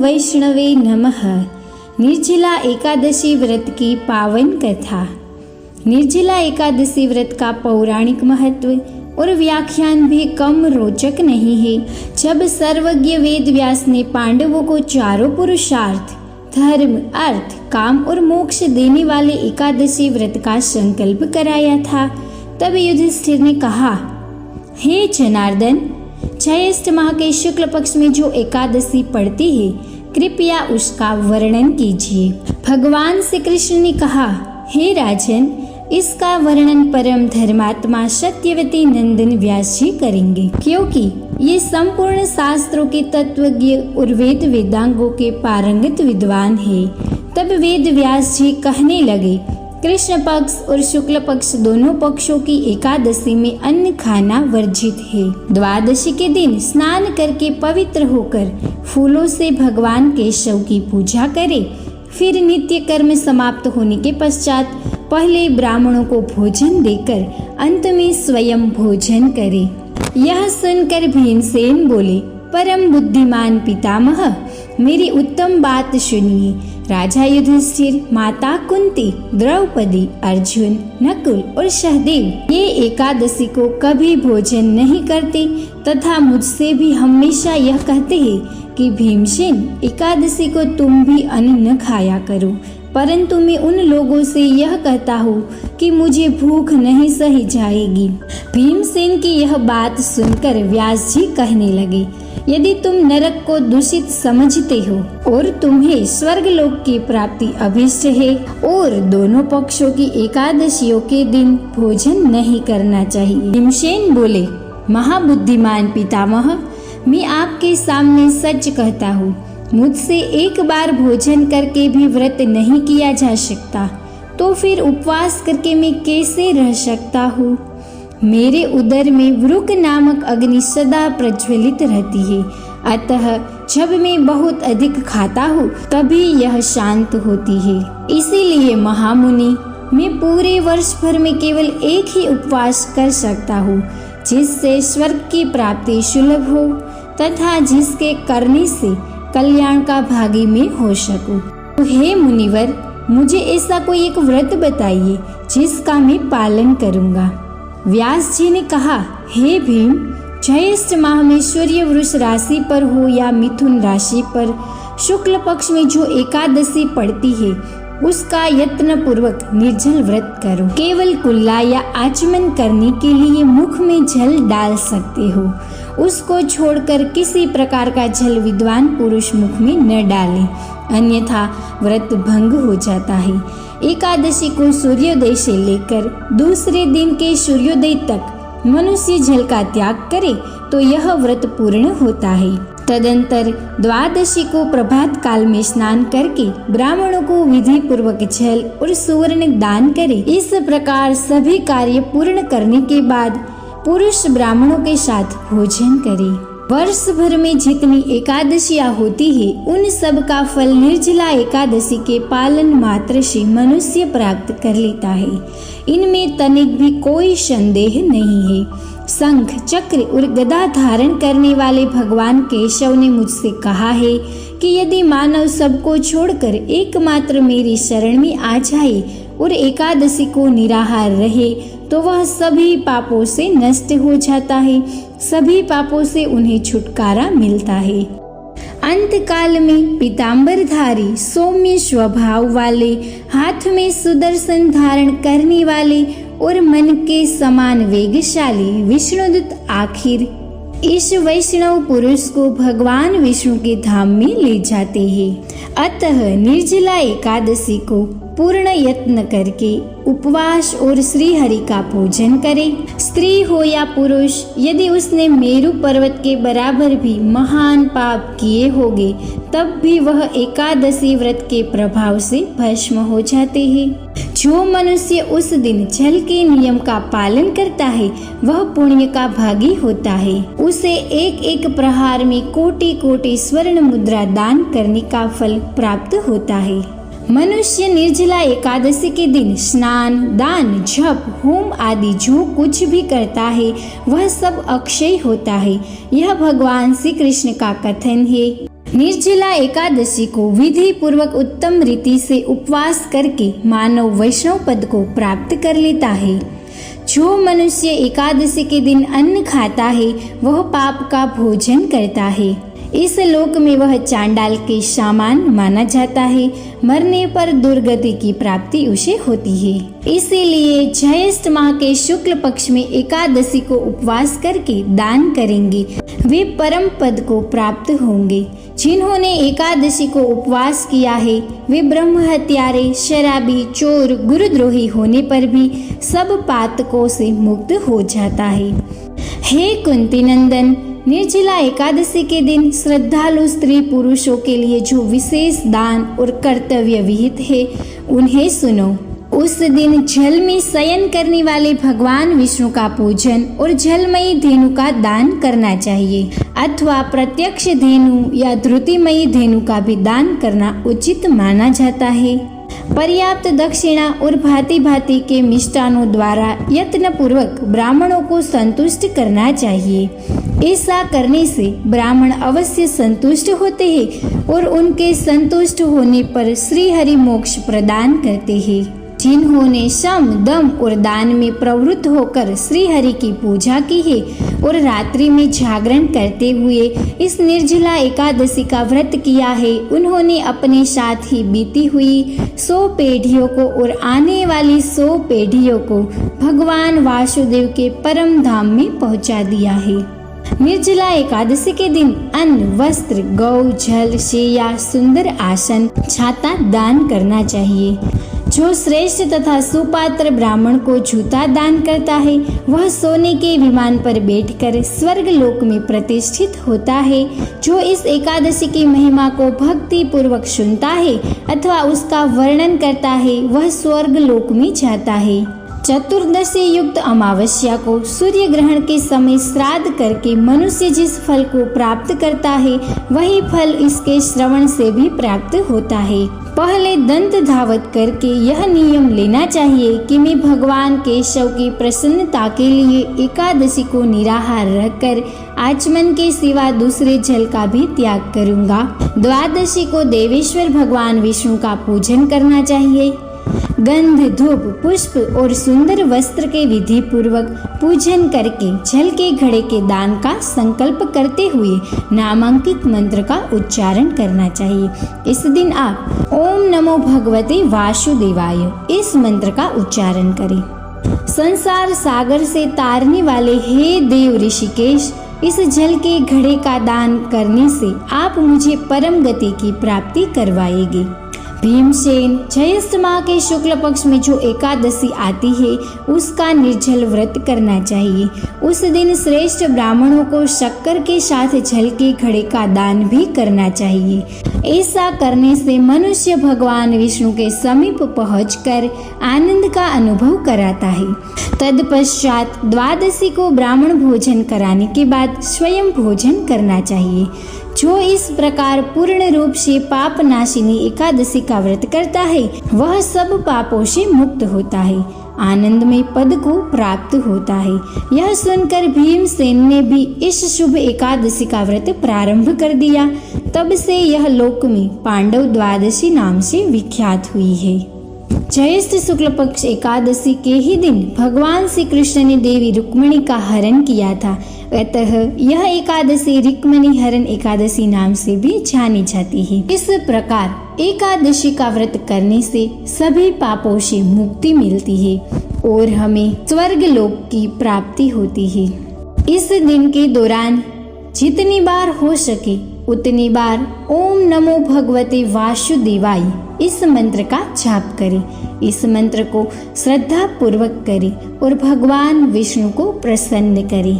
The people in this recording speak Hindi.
वैष्णवे नमः। निर्जला एकादशी व्रत की पावन कथा। निर्जला एकादशी व्रत का पौराणिक महत्व और व्याख्यान भी कम रोचक नहीं है। जब सर्वज्ञ वेद व्यास ने पांडवों को चारों पुरुषार्थ धर्म, अर्थ, काम और मोक्ष देने वाले एकादशी व्रत का संकल्प कराया था, तब युधिष्ठिर ने कहा, हे जनार्दन, ज्येष्ठ माह के शुक्ल पक्ष में जो एकादशी पड़ती है, कृपया उसका वर्णन कीजिए। भगवान श्री कृष्ण ने कहा, हे राजन, इसका वर्णन परम धर्मात्मा सत्यवती नंदन व्यास जी करेंगे, क्योंकि ये संपूर्ण शास्त्रों के तत्वज्ञ और वेद वेदांगों के पारंगत विद्वान है। तब वेद व्यास जी कहने लगे, कृष्ण पक्ष और शुक्ल पक्ष दोनों पक्षों की एकादशी में अन्न खाना वर्जित है। द्वादशी के दिन स्नान करके पवित्र होकर फूलों से भगवान केशव की पूजा करें। फिर नित्य कर्म समाप्त होने के पश्चात पहले ब्राह्मणों को भोजन देकर अंत में स्वयं भोजन करें। यह सुनकर भीमसेन बोले, परम बुद्धिमान पितामह, मेरी उत्तम बात सुनिए। राजा युधिष्ठिर, माता कुंती, द्रौपदी, अर्जुन, नकुल और सहदेव ये एकादशी को कभी भोजन नहीं करते तथा मुझसे भी हमेशा यह कहते हैं कि भीमसेन, एकादशी को तुम भी अन्न न खाया करो। परंतु मैं उन लोगों से यह कहता हूँ कि मुझे भूख नहीं सही जाएगी। भीमसेन की यह बात सुनकर व्यास जी कहने लगे, यदि तुम नरक को दूषित समझते हो और तुम्हें स्वर्गलोक की प्राप्ति अभिष्ट है और दोनों पक्षों की एकादशियों के दिन भोजन नहीं करना चाहिए। भीमसेन बोले, महाबुद्धिमान पितामह, मैं आपके सामने सच कहता हूँ, मुझसे एक बार भोजन करके भी व्रत नहीं किया जा सकता, तो फिर उपवास करके मैं कैसे रह सकता हूँ। मेरे उदर में वृक नामक अग्नि सदा प्रज्वलित रहती है, अतः जब मैं बहुत अधिक खाता हूँ तभी यह शांत होती है। इसीलिए महामुनि, मैं पूरे वर्ष भर में केवल एक ही उपवास कर सकता हूँ, जिससे स्वर्ग की प्राप्ति सुलभ हो तथा जिसके करने से कल्याण का भागी मैं हो सकूं। तो हे मुनिवर, मुझे ऐसा कोई एक व्रत बताइए जिसका मैं पालन करूंगा। व्यास जी ने कहा, हे भीम, ज्येष्ठ माह में सूर्य वृष राशि पर हो या मिथुन राशि पर शुक्ल पक्ष में जो एकादशी पड़ती है, उसका यत्न पूर्वक निर्जल व्रत करो। केवल कुल्ला या आचमन करने के लिए मुख में जल डाल सकते हो। उसको छोड़कर किसी प्रकार का जल विद्वान पुरुष मुख में न डाले, अन्यथा व्रत भंग हो जाता है। एकादशी को सूर्योदय से लेकर दूसरे दिन के सूर्योदय तक मनुष्य जल का त्याग करे तो यह व्रत पूर्ण होता है। तदंतर द्वादशी को प्रभात काल में स्नान करके ब्राह्मणों को विधि पूर्वक जल और सुवर्ण दान करे। इस प्रकार सभी कार्य पूर्ण करने के बाद पुरुष ब्राह्मणों के साथ भोजन करे। वर्ष भर में जितनी एकादशियां होती है, उन सब का फल निर्जला एकादशी के पालन मात्र से मनुष्य प्राप्त कर लेता है। इनमें तनिक भी कोई संदेह नहीं है। शंख, चक्र और गदा धारण करने वाले भगवान केशव ने मुझसे कहा है कि यदि मानव सबको छोड़कर एकमात्र मेरी शरण में आ जाए और एकादशी को निराहार रहे तो वह सभी पापों से नष्ट हो जाता है, सभी पापों से उन्हें छुटकारा मिलता है। अंत काल में पीतांबरधारी, सौम्य स्वभाव वाले, हाथ में सुदर्शन धारण करने वाले और मन के समान वेगशाली विष्णुदूत आखिर इस वैष्णव पुरुष को भगवान विष्णु के धाम में ले जाते हैं। अतः निर्जला एकादशी को पूर्ण यत्न करके उपवास और श्री हरि का पूजन करे। स्त्री हो या पुरुष, यदि उसने मेरु पर्वत के बराबर भी महान पाप किए होंगे, तब भी वह एकादशी व्रत के प्रभाव से भस्म हो जाते हैं। जो मनुष्य उस दिन जल के नियम का पालन करता है, वह पुण्य का भागी होता है। उसे एक एक प्रहार में कोटि कोटि स्वर्ण मुद्रा दान करने का फल प्राप्त होता है। मनुष्य निर्जला एकादशी के दिन स्नान, दान, जप, होम आदि जो कुछ भी करता है वह सब अक्षय होता है। यह भगवान श्री कृष्ण का कथन है। निर्जला एकादशी को विधि पूर्वक उत्तम रीति से उपवास करके मानव वैष्णव पद को प्राप्त कर लेता है। जो मनुष्य एकादशी के दिन अन्न खाता है वह पाप का भोजन करता है। इस लोक में वह चांडाल के समान माना जाता है। मरने पर दुर्गति की प्राप्ति उसे होती है। इसीलिए ज्येष्ठ माह के शुक्ल पक्ष में एकादशी को उपवास करके दान करेंगे वे परम पद को प्राप्त होंगे। जिन्होंने एकादशी को उपवास किया है वे ब्रह्म हत्यारे, शराबी, चोर, गुरुद्रोही होने पर भी सब पातकों से मुक्त हो जाता है। हे कुंती नंदन, निर्जला एकादशी के दिन श्रद्धालु स्त्री पुरुषों के लिए जो विशेष दान और कर्तव्य विहित है उन्हें सुनो। उस दिन जल में शयन करने वाले भगवान विष्णु का पूजन और जलमयी धेनु का दान करना चाहिए अथवा प्रत्यक्ष धेनु या द्रुतिमयी धेनु का भी दान करना उचित माना जाता है। पर्याप्त दक्षिणा और भांति भांति के मिष्टानों द्वारा यत्न पूर्वक ब्राह्मणों को संतुष्ट करना चाहिए। ऐसा करने से ब्राह्मण अवश्य संतुष्ट होते हैं और उनके संतुष्ट होने पर श्री हरि मोक्ष प्रदान करते हैं। जिन्होंने सम, दम और दान में प्रवृत्त होकर श्री हरि की पूजा की है और रात्रि में जागरण करते हुए इस निर्जला एकादशी का व्रत किया है, उन्होंने अपने साथ ही बीती हुई 100 पीढ़ियों को और आने वाली 100 पीढ़ियों को भगवान वासुदेव के परम धाम में पहुंचा दिया है। निर्जला एकादशी के दिन अन्न, वस्त्र, गौ, जल, शैया, सुंदर आसन, छाता दान करना चाहिए। जो श्रेष्ठ तथा सुपात्र ब्राह्मण को जूता दान करता है वह सोने के विमान पर बैठकर स्वर्ग लोक में प्रतिष्ठित होता है। जो इस एकादशी की महिमा को भक्ति पूर्वक सुनता है अथवा उसका वर्णन करता है वह स्वर्ग लोक में जाता है। चतुर्दशी युक्त अमावस्या को सूर्य ग्रहण के समय श्राद्ध करके मनुष्य जिस फल को प्राप्त करता है वही फल इसके श्रवण से भी प्राप्त होता है। पहले दंत धावत करके यह नियम लेना चाहिए कि मैं भगवान केशव की प्रसन्नता के लिए एकादशी को निराहार रहकर आचमन के सिवा दूसरे जल का भी त्याग करूंगा। द्वादशी को देवेश्वर भगवान विष्णु का पूजन करना चाहिए। गंध, धूप, पुष्प और सुंदर वस्त्र के विधि पूर्वक पूजन करके जल के घड़े के दान का संकल्प करते हुए नामांकित मंत्र का उच्चारण करना चाहिए। इस दिन आप ओम नमो भगवते वासुदेवाय इस मंत्र का उच्चारण करें। संसार सागर से तारने वाले हे देव ऋषिकेश, इस जल के घड़े का दान करने से आप मुझे परम गति की प्राप्ति करवाएंगे। भीमसेन, ज्येष्ठ माह के शुक्ल पक्ष में जो एकादशी आती है उसका निर्जल व्रत करना चाहिए। उस दिन श्रेष्ठ ब्राह्मणों को शक्कर के साथ जल के घड़े का दान भी करना चाहिए। ऐसा करने से मनुष्य भगवान विष्णु के समीप पहुंचकर आनंद का अनुभव कराता है। तत्पश्चात द्वादशी को ब्राह्मण भोजन कराने के बाद स्वयं भोजन करना चाहिए। जो इस प्रकार पूर्ण रूप से पाप नाशिनी एकादशी का व्रत करता है वह सब पापों से मुक्त होता है, आनंदमय पद को प्राप्त होता है। यह सुनकर भीमसेन ने भी इस शुभ एकादशी का व्रत प्रारंभ कर दिया। तब से यह लोक में पांडव द्वादशी नाम से विख्यात हुई है। ज्येष्ठ शुक्ल पक्ष एकादशी के ही दिन भगवान श्री कृष्ण ने देवी रुक्मिणी का हरण किया था, अतः यह एकादशी रुक्मिणी हरण एकादशी नाम से भी जानी जाती है। इस प्रकार एकादशी का व्रत करने से सभी पापों से मुक्ति मिलती है और हमें स्वर्ग लोक की प्राप्ति होती है। इस दिन के दौरान जितनी बार हो सके उतनी बार ओम नमो भगवते वासुदेवाय इस मंत्र का जाप करें। इस मंत्र को श्रद्धा पूर्वक करें और भगवान विष्णु को प्रसन्न करें।